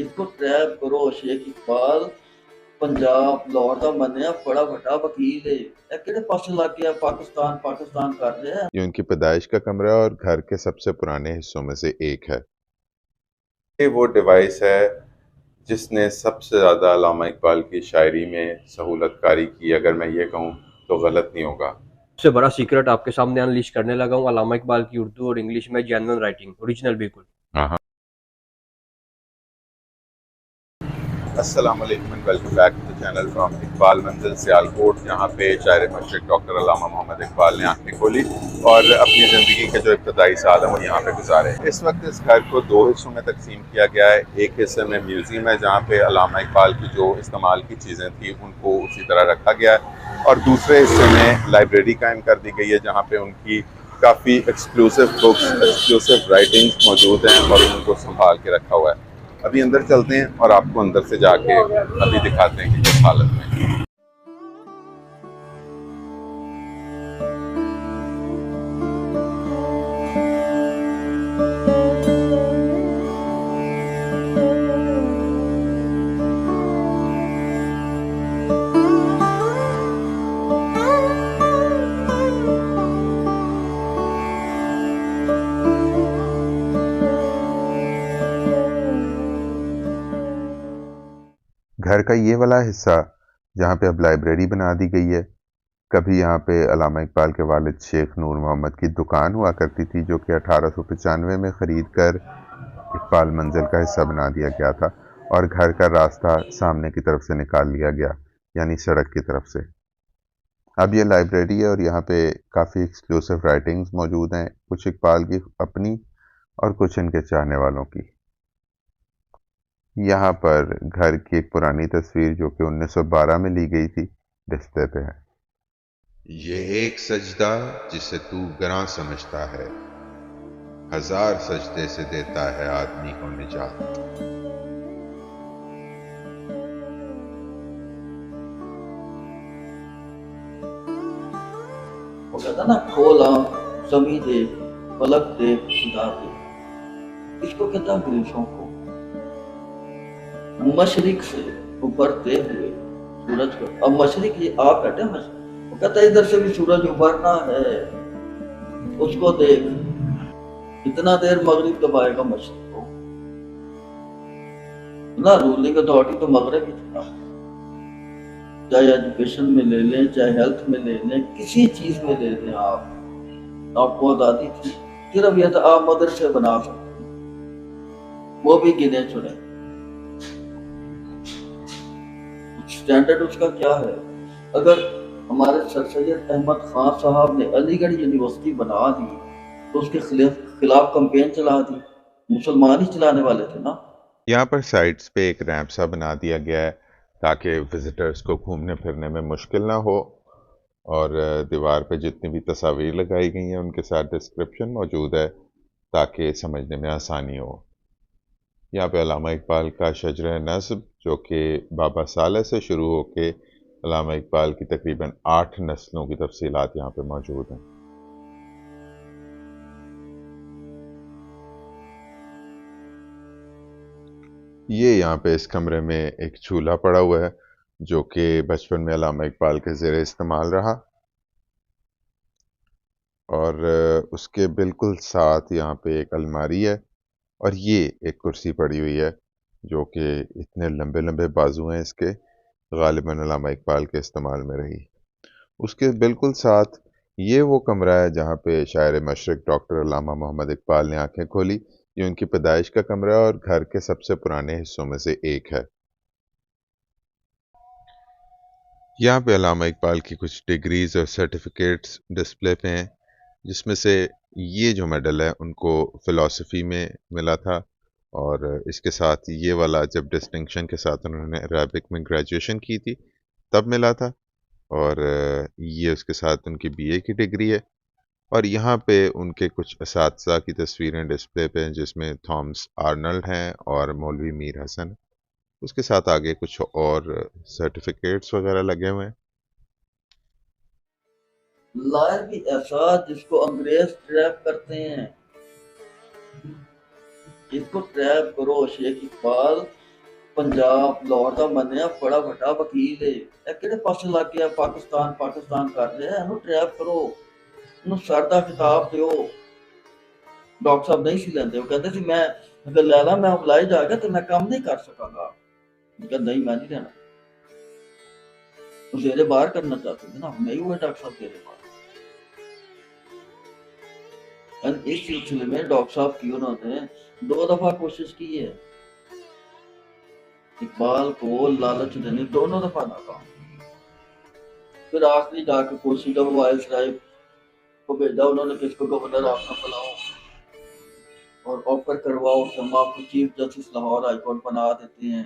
इसको ट्रैप करो। शेख इकबाल पंजाब लाहौर का मन्ने बड़ा बड़ा वकील है। किहड़े पासे लग गया पाकिस्तान पाकिस्तान कर रहे हैं। ये उनकी पैदाइश का कमरा और घर के सबसे पुराने हिस्सों में से एक है। ये वो डिवाइस है जिसने सबसे ज़्यादा अल्लामा इकबाल की शायरी में सहूलत कारी की, अगर मैं ये कहूँ तो गलत नहीं होगा। सबसे बड़ा सीक्रेट आपके सामने अनलीश करने लगा हूँ। अल्लामा इकबाल की उर्दू और इंग्लिश में जेन्युइन राइटिंग, ओरिजिनल बिल्कुल। हाँ हाँ। अस्सलाम वालेकुम and welcome back to the channel from Iqbal Manzil Sialkot, जहाँ पे शायर मशरिक डॉक्टर अल्लामा मोहम्मद इकबाल ने आंखें खोली और अपनी ज़िंदगी के जो इब्तदाई साल हैं वो यहाँ पे गुजारे। इस वक्त इस घर को दो हिस्सों में तकसीम किया गया है। एक हिस्से में म्यूज़ियम है जहाँ पे अल्लामा इकबाल की जो इस्तेमाल की चीज़ें थी उनको उसी तरह रखा गया है, और दूसरे हिस्से में लाइब्रेरी कायम कर दी गई है जहाँ पे उनकी काफ़ी एक्सक्लूसिव बुक्स, एक्सक्लूसिव राइटिंग्स मौजूद हैं और उनको संभाल के रखा हुआ है। अभी अंदर चलते हैं और आपको अंदर से जाके अभी दिखाते हैं कि किस हालत में। घर का ये वाला हिस्सा जहाँ पे अब लाइब्रेरी बना दी गई है, कभी यहाँ पे अल्लामा इकबाल के वालिद शेख नूर मोहम्मद की दुकान हुआ करती थी, जो कि 1895 में ख़रीद कर इकबाल मंजिल का हिस्सा बना दिया गया था, और घर का रास्ता सामने की तरफ से निकाल लिया गया, यानी सड़क की तरफ से। अब ये लाइब्रेरी है और यहाँ पे काफ़ी एक्सक्लूसिव राइटिंग्स मौजूद हैं, कुछ इकबाल की अपनी और कुछ इनके चाहने वालों की। यहाँ पर घर की एक पुरानी तस्वीर जो कि 1912 में ली गई थी, डिस्प्ले पे है। ये एक सजदा जिसे तू गरां समझता है, हजार सजदे से देता है आदमी को निजात। वो कहता ना खोला जमी दे पलक दे खुदा दे। इसको कहता अंग्रेजों को मशरिक से उभरते हुए सूरज को। अब मशरिक ये आप कहते हैं, वो कहता है इधर से भी सूरज उभरना है, उसको देख इतना देर मगरिब कब आएगा मशरिक को ना। रूलिंग अथॉरिटी तो मगरिब ही था। चाहे एजुकेशन में ले लें, चाहे हेल्थ में ले लें, किसी चीज में ले लें, आपको आजादी थी। सिर्फ यह था आप मदरसे बना सकते, वो भी गिने चुने। स्टैंडर्ड उसका क्या है। अगर हमारे सर सैयद अहमद खान साहब ने अलीगढ़ यूनिवर्सिटी बना दी तो उसके खिलाफ कंपेन चला दी। मुसलमान ही चलाने वाले थे ना। यहाँ पर साइड्स पे एक रैंप सा बना दिया गया है ताकि विजिटर्स को घूमने फिरने में मुश्किल ना हो, और दीवार पे जितनी भी तस्वीर लगाई गई हैं उनके साथ डिस्क्रिप्शन मौजूद है ताकि समझने में आसानी हो। यहाँ पे अल्लामा इकबाल का शजर नस्ब जो कि बाबा सालेह से शुरू होके अल्लामा इकबाल की तकरीबन 8 नस्लों की तफसीलात यहाँ पे मौजूद हैं। ये यहाँ पे इस कमरे में एक चूल्हा पड़ा हुआ है जो कि बचपन में अल्लामा इकबाल के ज़ेरे इस्तेमाल रहा, और उसके बिल्कुल साथ यहाँ पे एक अलमारी है, और ये एक कुर्सी पड़ी हुई है जो कि इतने लंबे लंबे बाजू हैं इसके, गालिबन अल्लामा इकबाल के इस्तेमाल में रही। उसके बिल्कुल साथ ये वो कमरा है जहाँ पे शायर मशरिक डॉक्टर अल्लामा मोहम्मद इकबाल ने आंखें खोली। ये उनकी पैदाइश का कमरा और घर के सबसे पुराने हिस्सों में से एक है। यहाँ पे अल्लामा इकबाल की कुछ डिग्रीज और सर्टिफिकेट्स डिस्प्ले पे हैं, जिसमें से ये जो मेडल है उनको फ़िलासफ़ी में मिला था, और इसके साथ ये वाला जब डिस्टिंक्शन के साथ उन्होंने अरबिक में ग्रेजुएशन की थी तब मिला था, और ये उसके साथ उनकी बीए की डिग्री है। और यहाँ पे उनके कुछ असातिज़ा की तस्वीरें डिस्प्ले पे हैं जिसमें थॉमस आर्नल्ड हैं और मौलवी मीर हसन। उसके साथ आगे कुछ और सर्टिफिकेट्स वगैरह लगे हुए हैं। लायर भी ऐसा जिसको अंग्रेज ट्रैप करते हैं। इसको ट्रैप करो शेख इकबाल पंजाब लाहौर का मन्निया बड़ा बड़ा वकील है। ਇਹ ਕਿਹੜੇ ਪਾਸੇ ਲੱਗ ਗਿਆ ਪਾਕਿਸਤਾਨ ਪਾਕਿਸਤਾਨ ਕਰ ਰਿਹਾ ਇਹਨੂੰ ਟਰੈਪ ਕਰੋ ਉਹਨੂੰ ਸਰ ਦਾ ਖਿਤਾਬ ਦਿਓ। ਡਾਕਟਰ ਸਾਹਿਬ ਨਹੀਂ ਸੀ ਲੈਂਦੇ ਉਹ ਕਹਿੰਦੇ ਸੀ ਮੈਂ ਅਗਰ ਲੈ ਲਾ ਮੈਂ ਬੁਲਾਏ ਜਾ ਕੇ ਤੇ ਮੈਂ ਕੰਮ ਨਹੀਂ ਕਰ ਸਕਾਂਗਾ। मैं कहा नहीं मैं नहीं लेना। तो तेरे बाहर करना चाहते थे ना हम नहीं हुए डॉक्टर साहब तेरे बाहर। और इस सिलसिले में डॉक्टर साहब की उन्होंने 2 दफा कोशिश की है इकबाल को लालच देने, दोनों दफा नाकाम। फिर आखिरी जाके कोशिश जब वाइस साहब को भेजा उन्होंने किसको गवर्नर आपका बुलाओ और ऑफर करवाओ कि हम आपको chief justice Lahore high court बना देते हैं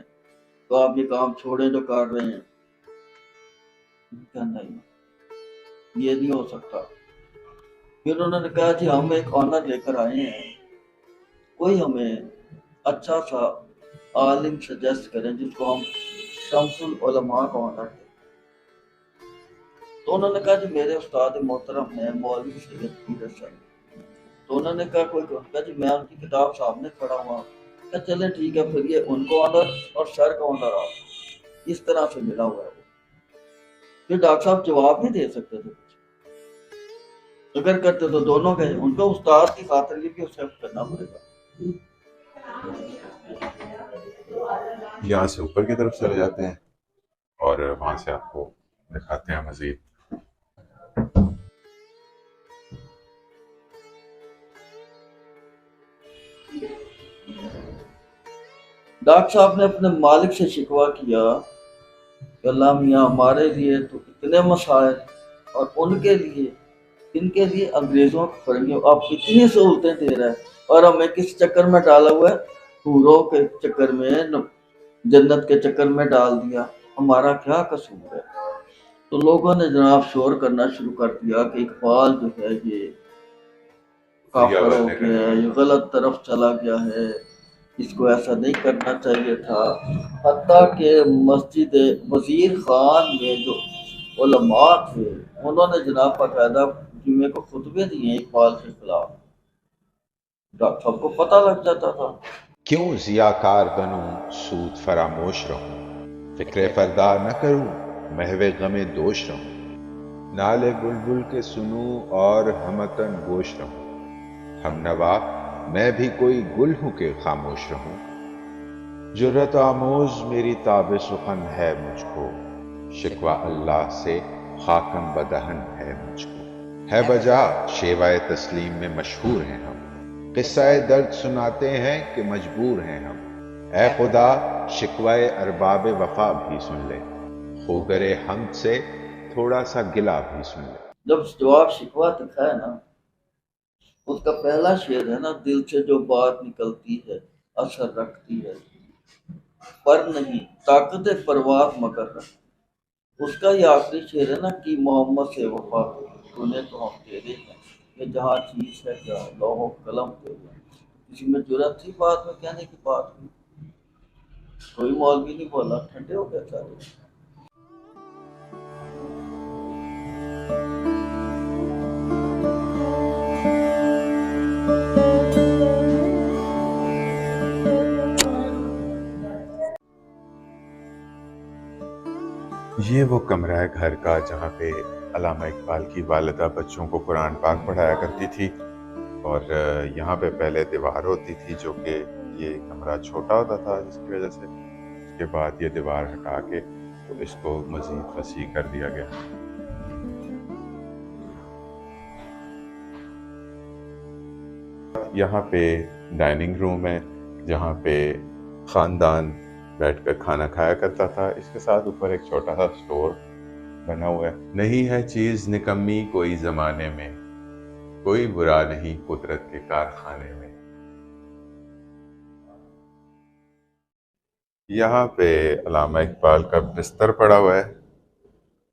तो आप ये काम छोड़े जो कर रहे हैं। नहीं ये नहीं हो सकता। फिर उन्होंने कहा कि हम एक ऑनर लेकर आए हैं, कोई हमें अच्छा सा आलिम सजेस्ट करें जिसको हम शम्सुल उलमा का ऑनर दें। तो उन्होंने कहा कि मेरे उस्ताद मोहतरम हैं मौलवी सैयद पीर हसन। तो उन्होंने कहा कोई कहा जी मैं उनकी किताब सामने खड़ा हुआ, क्या चले ठीक है फिर ये उनको ऑनर और सर का ऑनर आप इस तरह से मिला हुआ है। फिर डॉक्टर साहब जवाब नहीं दे सकते थे कुछ, अगर करते तो दोनों गए, उनका उस्ताद की खातिर भी एक्सेप्ट करना पड़ेगा। यहाँ से ऊपर की तरफ चले जाते हैं और वहां से आपको दिखाते हैं मजीद। डॉक्टर साहब ने अपने मालिक से शिकवा किया कि अल्लाह मियाँ हमारे लिए तो इतने मसाइल और उनके लिए इनके लिए अंग्रेजों को फर्मियों आप इतनी सहूलतें दे रहे हैं और हमें किस चक्कर में डाला हुआ है, हूरों के चक्कर में, जन्नत के चक्कर में डाल दिया, हमारा क्या कसूर है। तो लोगों ने जनाब शोर करना शुरू कर दिया कि इकबाल जो है ये काफिर हो गया है, ये गलत तरफ चला गया है, इसको ऐसा नहीं करना चाहिए था। हत्ता के मस्जिद वजीर खान में जो उलमा थे उन्होंने जनाब बाकायदा जुम्मे को खुतबे दिए इकबाल के खिलाफ। डॉक्टर साहब को पता लग जाता था। क्यों जियाकार बनूं सूद फरामोश रहूं, फिक्रे फरदा न करूं महवे गमे दोष रहूं, नाले बुलबुल के सुनूं और हमतन गोश रहूं, हम नवा मैं भी कोई गुल हूं के खामोश रहूं, जुर्रत आमोज मेरी ताबे सुखन है मुझको, शिकवा अल्लाह से खाकम बदहन है मुझको, है बजा शेवाए तस्लीम में मशहूर हैं हम, किस्साए दर्द सुनाते हैं कि मजबूर हैं हम, ए खुदा शिकवाए अरबाब वफा भी सुन ले, खोगरे हम से थोड़ा सा गिला भी सुन ले। जब जवाब शिकवा दिखा है ना, उसका पहला शेर है ना, दिल से जो बात निकलती है असर रखती है पर नहीं ताकत परवाज मगर रख। उसका ये आखिरी शेर है ना कि मोहम्मद से वफा तूने तो हम तेरे हैं, ये जहाँ चीज है क्या लौह कलम तेरे, किसी में जुर्रत थी बात में कहने की बात हुई, कोई मौलवी नहीं बोला, ठंडे हो गए सारे। ये वो कमरा है घर का जहाँ पे अल्लामा इकबाल की वालिदा बच्चों को कुरान पाक पढ़ाया करती थी और यहाँ पे पहले दीवार होती थी जो कि ये कमरा छोटा होता था जिसकी वजह से उसके बाद ये दीवार हटा के तो इसको मज़ीद वसी कर दिया गया। यहाँ पे डाइनिंग रूम है जहाँ पे ख़ानदान बैठकर खाना खाया करता था। इसके साथ ऊपर एक छोटा सा स्टोर बना हुआ है। नहीं है चीज़ निकम्मी कोई ज़माने में, कोई बुरा नहीं कुदरत के कारखाने में। यहाँ पे अल्लामा इकबाल का बिस्तर पड़ा हुआ है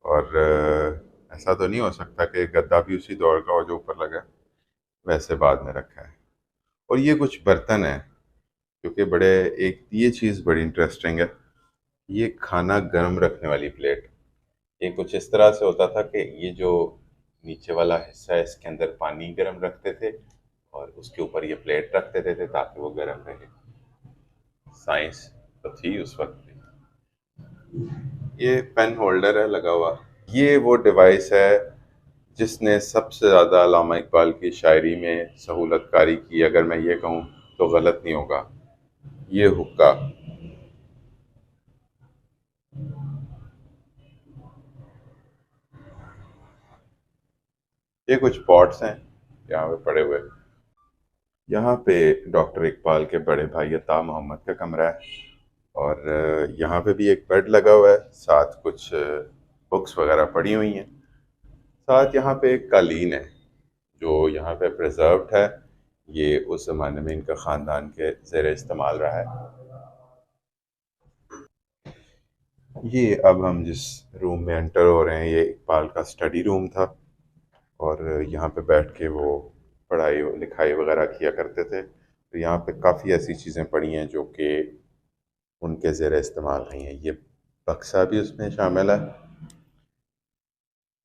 और ऐसा तो नहीं हो सकता कि गद्दा भी उसी दौर का हो जो ऊपर लगा है, वैसे बाद में रखा है। और ये कुछ बर्तन है क्योंकि बड़े, एक ये चीज़ बड़ी इंटरेस्टिंग है, ये खाना गर्म रखने वाली प्लेट। ये कुछ इस तरह से होता था कि ये जो नीचे वाला हिस्सा है इसके अंदर पानी गर्म रखते थे और उसके ऊपर ये प्लेट रख देते थे ताकि वो गर्म रहे। साइंस तो थी उस वक्त भी। ये पेन होल्डर है लगा हुआ। ये वो डिवाइस है जिसने सबसे ज़्यादा अल्लामा इकबाल की शायरी में सहूलतकारी की, अगर मैं ये कहूँ तो गलत नहीं होगा। ये हुक्का, ये कुछ पॉट्स हैं यहाँ पे पड़े हुए। यहाँ पे डॉक्टर इकबाल के बड़े भाई अता मोहम्मद का कमरा है, और यहाँ पे भी एक बेड लगा हुआ है, साथ कुछ बुक्स वगैरह पड़ी हुई हैं। साथ यहाँ पे एक कालीन है जो यहाँ पे प्रिजर्व्ड है। ये उस ज़माने में इनका ख़ानदान के ज़ेर इस्तेमाल रहा है। ये अब हम जिस रूम में एंटर हो रहे हैं, ये इकबाल का स्टडी रूम था, और यहाँ पे बैठ के वो पढ़ाई लिखाई वगैरह किया करते थे। तो यहाँ पे काफ़ी ऐसी चीज़ें पड़ी हैं जो कि उनके ज़ेर इस्तेमाल नहीं है। ये बक्सा भी उसमें शामिल है।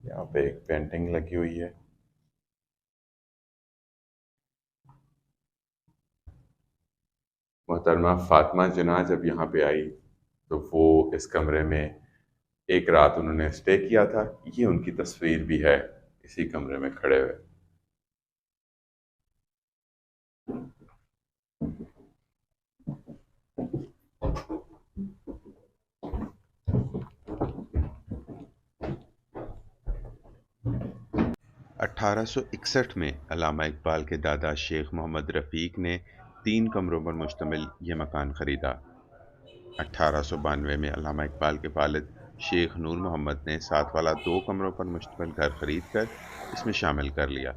यहाँ पे एक पेंटिंग लगी हुई है। मोहतरमा फ़ातिमा जिन्ना जब यहाँ पे आई तो वो इस कमरे में एक रात उन्होंने स्टे किया था। ये उनकी तस्वीर भी है इसी कमरे में खड़े हुए। 1861 में अल्लामा इकबाल के दादा शेख मोहम्मद रफ़ीक ने 3 कमरों पर मुश्तमिल ये मकान ख़रीदा। 1892 में अल्लामा इकबाल के वालिद शेख नूर मोहम्मद ने साथ वाला 2 कमरों पर मुश्तमिल घर ख़रीद कर इसमें शामिल कर लिया।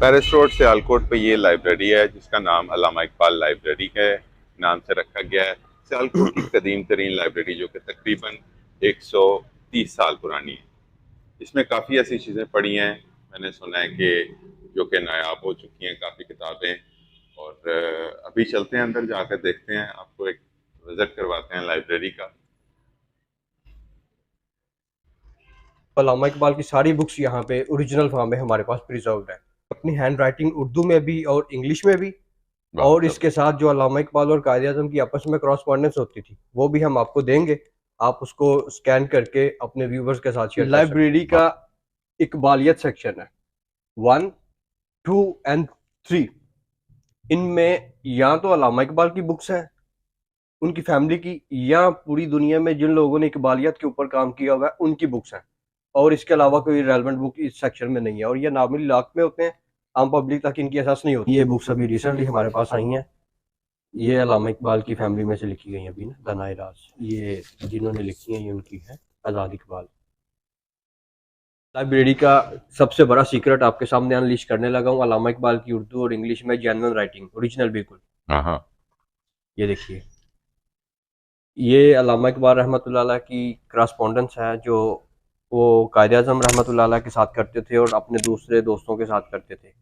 पेरिस रोड सियालकोट पे ये लाइब्रेरी है जिसका नाम अल्लामा इकबाल लाइब्रेरी के नाम से रखा गया है। सियालकोट की कदीम तरीन लाइब्रेरी जो कि तकरीबन 130 साल पुरानी है। इसमें काफ़ी ऐसी चीज़ें पड़ी हैं, मैंने सुना है कि जो कि नायाब हो चुकी हैं काफ़ी किताबें। और अभी चलते हैं अंदर, जाकर देखते हैं, आपको एक विज़िट करवाते हैं लाइब्रेरी का। अल्लामा इकबाल की सारी बुक्स यहाँ पे ओरिजिनल फॉर्म में हमारे पास प्रिजर्व्ड है, अपनी हैंड राइटिंग उर्दू में भी और इंग्लिश में भी। और इसके साथ जो अल्लामा इकबाल और कायद आज़म की आपस में क्रॉसपॉन्डेंस होती थी वो भी हम आपको देंगे, आप उसको स्कैन करके अपने व्यूवर्स के साथ शेयर। लाइब्रेरी का इकबालियत सेक्शन है 1, 2 एंड 3। इनमें या तो अल्लामा इकबाल की बुक्स हैं, उनकी फैमिली की, या पूरी दुनिया में जिन लोगों ने इकबालियत के ऊपर काम किया हुआ है उनकी बुक्स हैं। और इसके अलावा कोई रेलेवेंट बुक इस सेक्शन में नहीं है, और ये नामिल लाख में होते हैं, आम पब्लिक तक इनकी एहसास नहीं होती। ये बुक्स अभी रिसेंटली हमारे पास आई हैं, ये अल्लामा इकबाल की फैमिली में से लिखी गई हैं अभी ना, दनाए राज, ये जिन्होंने लिखी हैं ये उनकी है, आज़ाद इकबाल। लाइब्रेरी का सबसे बड़ा सीक्रेट आपके सामने अनलीश करने लगा हूँ, अल्लामा इकबाल की उर्दू और इंग्लिश में जेन्युइन राइटिंग, ओरिजिनल बिल्कुल। हाँ, ये देखिए, ये अल्लामा इकबाल रहमतुल्लाह अलैह की करस्पॉन्डेंस है जो वो कायद आज़म रहमतुल्लाह अलैह के साथ करते थे और अपने दूसरे दोस्तों के साथ करते थे।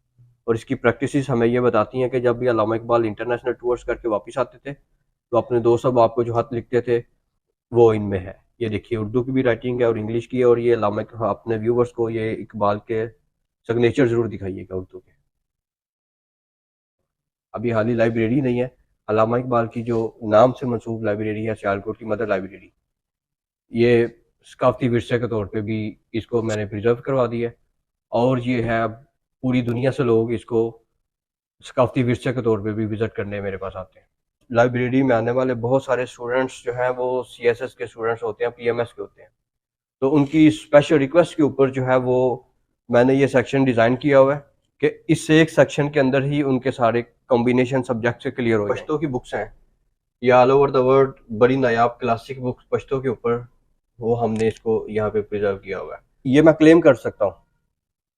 और इसकी प्रैक्टिसेस हमें ये बताती हैं कि जब भी अल्लामा इकबाल इंटरनेशनल टूर्स करके वापस आते थे तो अपने दोस्त अब आपको जो खत लिखते थे वो इनमें है। ये देखिए, उर्दू की भी राइटिंग है और इंग्लिश की है। और ये अल्लामा अपने व्यूवर्स को ये इकबाल के सिग्नेचर ज़रूर दिखाइएगा उर्दू के। अभी हाल ही लाइब्रेरी नहीं है, अल्लामा इकबाल की जो नाम से मंसूब लाइब्रेरी है सियालकोट की मदर लाइब्रेरी, ये सकाफती विरसे के तौर पे भी इसको मैंने प्रिजर्व करवा दिया है। और ये है, पूरी दुनिया से लोग इसको सकाफती विरसे के तौर पे भी विज़िट करने मेरे पास आते हैं। लाइब्रेरी में आने वाले बहुत सारे स्टूडेंट्स जो हैं वो CSS के स्टूडेंट्स होते हैं, PMS के होते हैं, तो उनकी स्पेशल रिक्वेस्ट के ऊपर जो है वो मैंने ये सेक्शन डिज़ाइन किया हुआ है कि इससे एक सेक्शन के अंदर ही उनके सारे कॉम्बिनेशन सब्जेक्ट से क्लियर हो। पश्तो की बुक्स हैं, या ऑल ओवर द वर्ल्ड बड़ी नायाब क्लासिक बुक्स पश्तो के ऊपर, वो हमने इसको यहाँ पे प्रिजर्व किया हुआ है। ये मैं क्लेम कर सकता हूँ,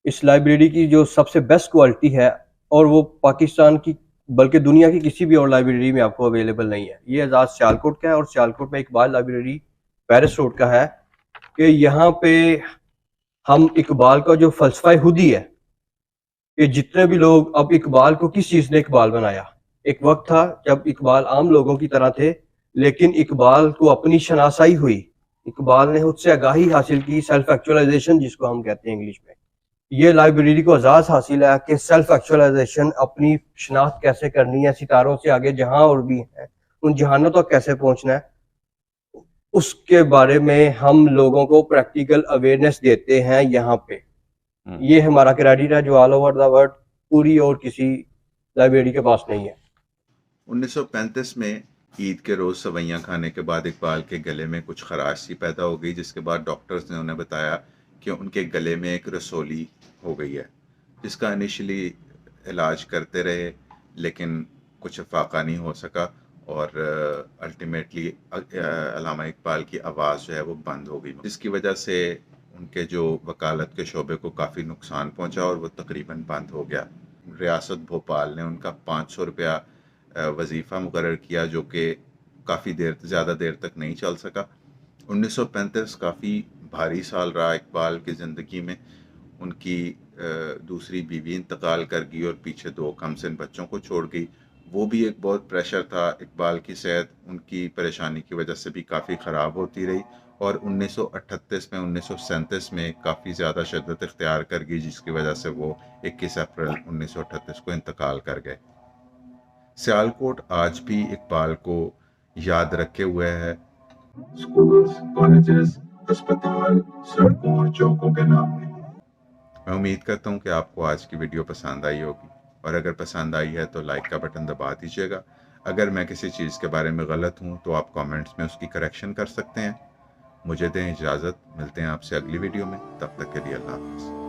इस लाइब्रेरी की जो सबसे बेस्ट क्वालिटी है और वो पाकिस्तान की बल्कि दुनिया की किसी भी और लाइब्रेरी में आपको अवेलेबल नहीं है। ये एजाज सियालकोट का है और सियालकोट में इकबाल लाइब्रेरी पेरिस रोड का है कि यहाँ पे हम इकबाल का जो फलसफा खुदी है कि जितने भी लोग, अब इकबाल को किस चीज ने इकबाल बनाया? एक वक्त था जब इकबाल आम लोगों की तरह थे, लेकिन इकबाल को अपनी शनासाई हुई, इकबाल ने उससे आगाही हासिल की, सेल्फ एक्चुअलाइजेशन जिसको हम कहते हैं इंग्लिश में। ये लाइब्रेरी को एजाज हासिल है कि सेल्फ एक्चुअलाइजेशन, अपनी शनाख्त कैसे करनी है, सितारों से आगे जहां और भी है उन जहानों तक कैसे पहुंचना है, उसके बारे में हम लोगों को प्रैक्टिकल अवेयरनेस देते हैं यहाँ पे। ये हमारा क्रेडिट है जो ऑल ओवर द वर्ल्ड पूरी और किसी लाइब्रेरी के पास नहीं है। 1935 में ईद के रोज़ सवैयाँ खाने के बाद इकबाल के गले में कुछ खराश सी पैदा हो गई, जिसके बाद डॉक्टर्स ने उन्हें बताया कि उनके गले में एक रसोली हो गई है, जिसका इनिशियली इलाज करते रहे लेकिन कुछ फाका नहीं हो सका और अल्टीमेटली अल्लामा इकबाल की आवाज़ जो है वो बंद हो गई, जिसकी वजह से उनके जो वकालत के शोबे को काफ़ी नुकसान पहुंचा और वो तकरीबन बंद हो गया। रियासत भोपाल ने उनका 500 रुपया वजीफ़ा मुकर्रर किया, जो कि काफ़ी ज़्यादा देर तक नहीं चल सका। 1935 काफ़ी भारी साल रहा इकबाल की ज़िंदगी में। उनकी दूसरी बीवी इंतकाल कर गई और पीछे 2 कमसिन बच्चों को छोड़ गई। वो भी एक बहुत प्रेशर था। इकबाल की सेहत उनकी परेशानी की वजह से भी काफ़ी ख़राब होती रही और 1938 में 1937 में काफ़ी ज़्यादा शिद्दत इख्तियार कर गई, जिसकी वजह से वो 21 अप्रैल 1938 को इंतकाल कर गए। सियालकोट आज भी इकबाल को याद रखे हुए है। स्कूल्स, कॉलेजेस, अस्पताल, सड़कों और चौकों के नाम में। मैं उम्मीद करता हूँ कि आपको आज की वीडियो पसंद आई होगी और अगर पसंद आई है तो लाइक का बटन दबा दीजिएगा। अगर मैं किसी चीज़ के बारे में गलत हूँ तो आप कमेंट्स में उसकी करेक्शन कर सकते हैं। मुझे दें इजाज़त, मिलते हैं आपसे अगली वीडियो में, तब तक के लिए अल्लाह हाफ़िज़।